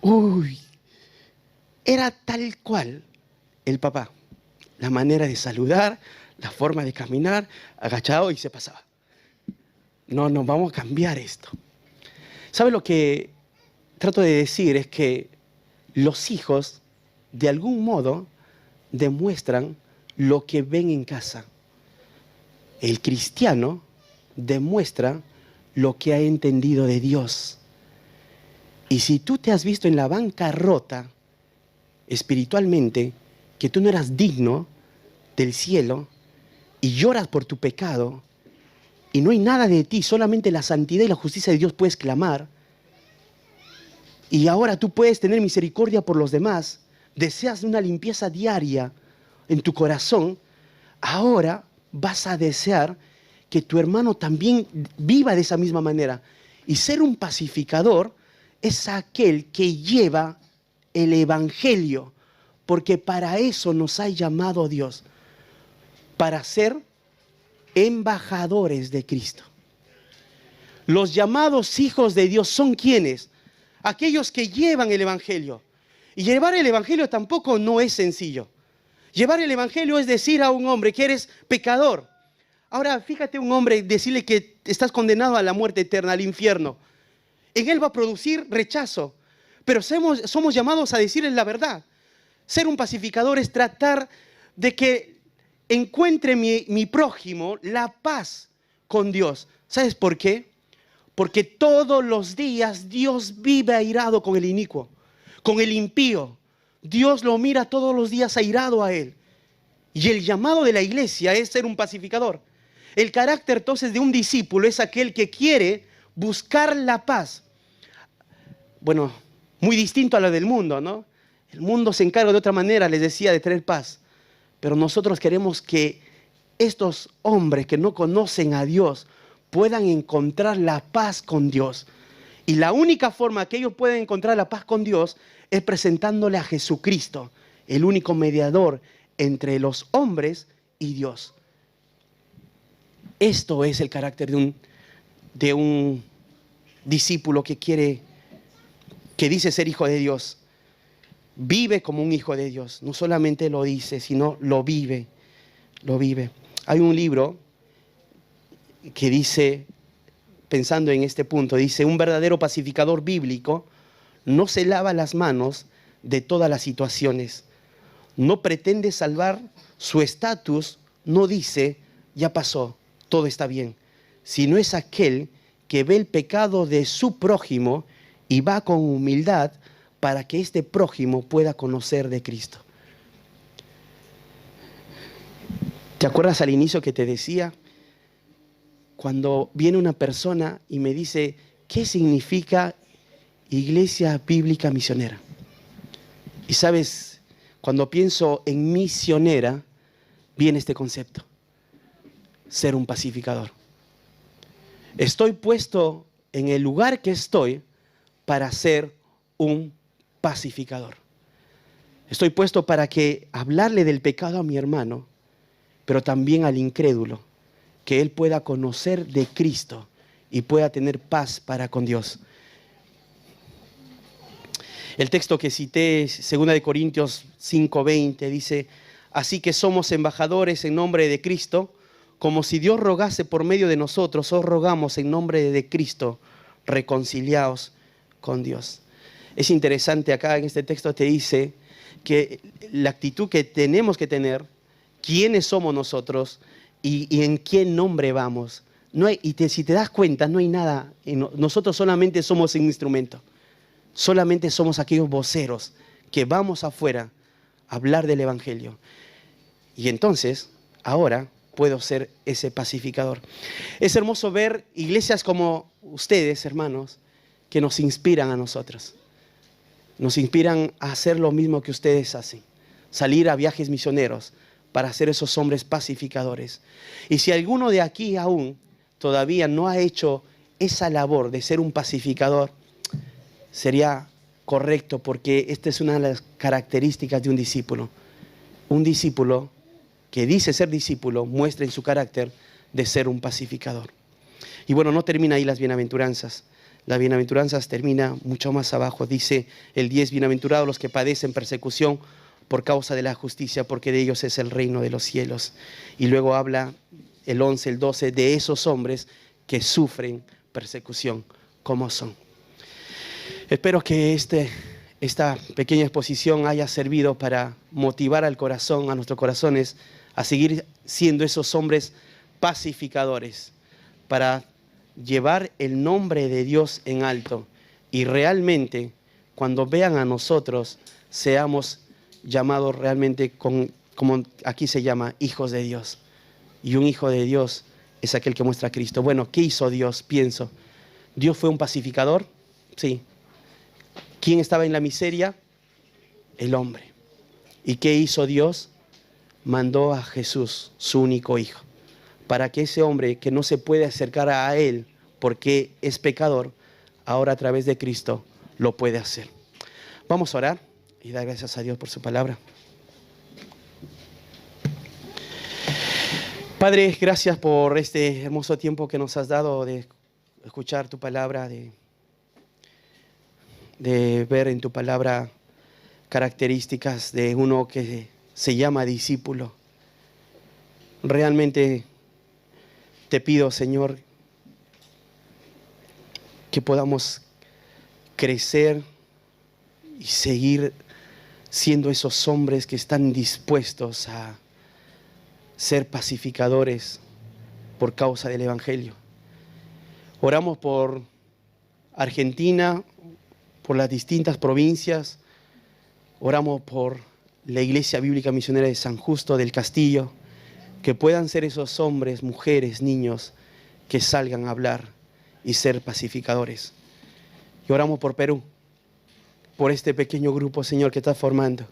Uy, era tal cual el papá, la manera de saludar, la forma de caminar, agachado, y se pasaba. No, vamos a cambiar esto. ¿Sabe lo que trato de decir? Es que los hijos, de algún modo, demuestran lo que ven en casa. El cristiano demuestra lo que ha entendido de Dios. Y si tú te has visto en la bancarrota espiritualmente, que tú no eras digno del cielo, y lloras por tu pecado, y no hay nada de ti, solamente la santidad y la justicia de Dios puedes clamar, y ahora tú puedes tener misericordia por los demás, deseas una limpieza diaria en tu corazón, ahora vas a desear que tu hermano también viva de esa misma manera. Y ser un pacificador es aquel que lleva el evangelio, porque para eso nos ha llamado Dios, para ser embajadores de Cristo. Los llamados hijos de Dios son ¿quiénes? Aquellos que llevan el evangelio. Y llevar el evangelio tampoco no es sencillo. Llevar el evangelio es decir a un hombre que eres pecador. Ahora, fíjate, un hombre decirle que estás condenado a la muerte eterna, al infierno. En él va a producir rechazo. Pero somos llamados a decirle la verdad. Ser un pacificador es tratar de que encuentre mi prójimo la paz con Dios. ¿Sabes por qué? Porque todos los días Dios vive airado con el inicuo, con el impío. Dios lo mira todos los días airado a él. Y el llamado de la iglesia es ser un pacificador. El carácter entonces de un discípulo es aquel que quiere buscar la paz. Bueno, muy distinto a la del mundo, ¿no? El mundo se encarga de otra manera, les decía, de traer paz. Pero nosotros queremos que estos hombres que no conocen a Dios puedan encontrar la paz con Dios. Y la única forma que ellos pueden encontrar la paz con Dios es presentándole a Jesucristo, el único mediador entre los hombres y Dios. Esto es el carácter de un discípulo que dice ser hijo de Dios. Vive como un hijo de Dios. No solamente lo dice, sino lo vive. lo vive. Hay un libro que dice, pensando en este punto, dice: un verdadero pacificador bíblico no se lava las manos de todas las situaciones, no pretende salvar su estatus, no dice, ya pasó, todo está bien, sino es aquel que ve el pecado de su prójimo y va con humildad para que este prójimo pueda conocer de Cristo. ¿Te acuerdas al inicio que te decía? Cuando viene una persona y me dice, ¿qué significa Iglesia Bíblica Misionera? Y sabes, cuando pienso en misionera, viene este concepto: ser un pacificador. Estoy puesto en el lugar que estoy para ser un pacificador. Estoy puesto para que hablarle del pecado a mi hermano, pero también al incrédulo, que él pueda conocer de Cristo y pueda tener paz para con Dios. El texto que cité, 2 Corintios 5:20, dice: así que somos embajadores en nombre de Cristo, como si Dios rogase por medio de nosotros, os rogamos en nombre de Cristo, reconciliaos con Dios. Es interesante, acá en este texto te dice que la actitud que tenemos que tener, quiénes somos nosotros y en qué nombre vamos. Si te das cuenta, no hay nada, nosotros solamente somos un instrumento. Solamente somos aquellos voceros que vamos afuera a hablar del Evangelio. Y entonces, ahora puedo ser ese pacificador. Es hermoso ver iglesias como ustedes, hermanos, que nos inspiran a nosotros. Nos inspiran a hacer lo mismo que ustedes hacen. Salir a viajes misioneros para ser esos hombres pacificadores. Y si alguno de aquí aún todavía no ha hecho esa labor de ser un pacificador, sería correcto, porque esta es una de las características de un discípulo. Un discípulo que dice ser discípulo muestra en su carácter de ser un pacificador. Y bueno, no termina ahí las bienaventuranzas. Las bienaventuranzas termina mucho más abajo. Dice el 10, bienaventurados los que padecen persecución por causa de la justicia, porque de ellos es el reino de los cielos. Y luego habla el 11, el 12, de esos hombres que sufren persecución, ¿cómo son? Espero que esta pequeña exposición haya servido para motivar al corazón, a nuestros corazones, a seguir siendo esos hombres pacificadores, para llevar el nombre de Dios en alto y realmente cuando vean a nosotros seamos llamados realmente como aquí se llama, hijos de Dios. Y un hijo de Dios es aquel que muestra a Cristo. Bueno, ¿qué hizo Dios? Pienso. ¿Dios fue un pacificador? Sí. ¿Quién estaba en la miseria? El hombre. ¿Y qué hizo Dios? Mandó a Jesús, su único hijo, para que ese hombre que no se puede acercar a él porque es pecador, ahora a través de Cristo lo puede hacer. Vamos a orar y dar gracias a Dios por su palabra. Padre, gracias por este hermoso tiempo que nos has dado de escuchar tu palabra, de ver en tu palabra características de uno que se llama discípulo. Realmente te pido, Señor, que podamos crecer y seguir siendo esos hombres que están dispuestos a ser pacificadores por causa del Evangelio. Oramos por Argentina, por las distintas provincias. Oramos por la Iglesia Bíblica Misionera de San Justo del Castillo, que puedan ser esos hombres, mujeres, niños que salgan a hablar y ser pacificadores. Y oramos por Perú, por este pequeño grupo, Señor, que estás formando,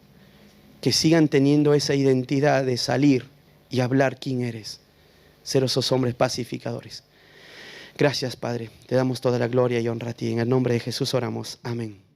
que sigan teniendo esa identidad de salir y hablar quién eres, ser esos hombres pacificadores. Gracias, Padre, te damos toda la gloria y honra a ti. En el nombre de Jesús oramos. Amén.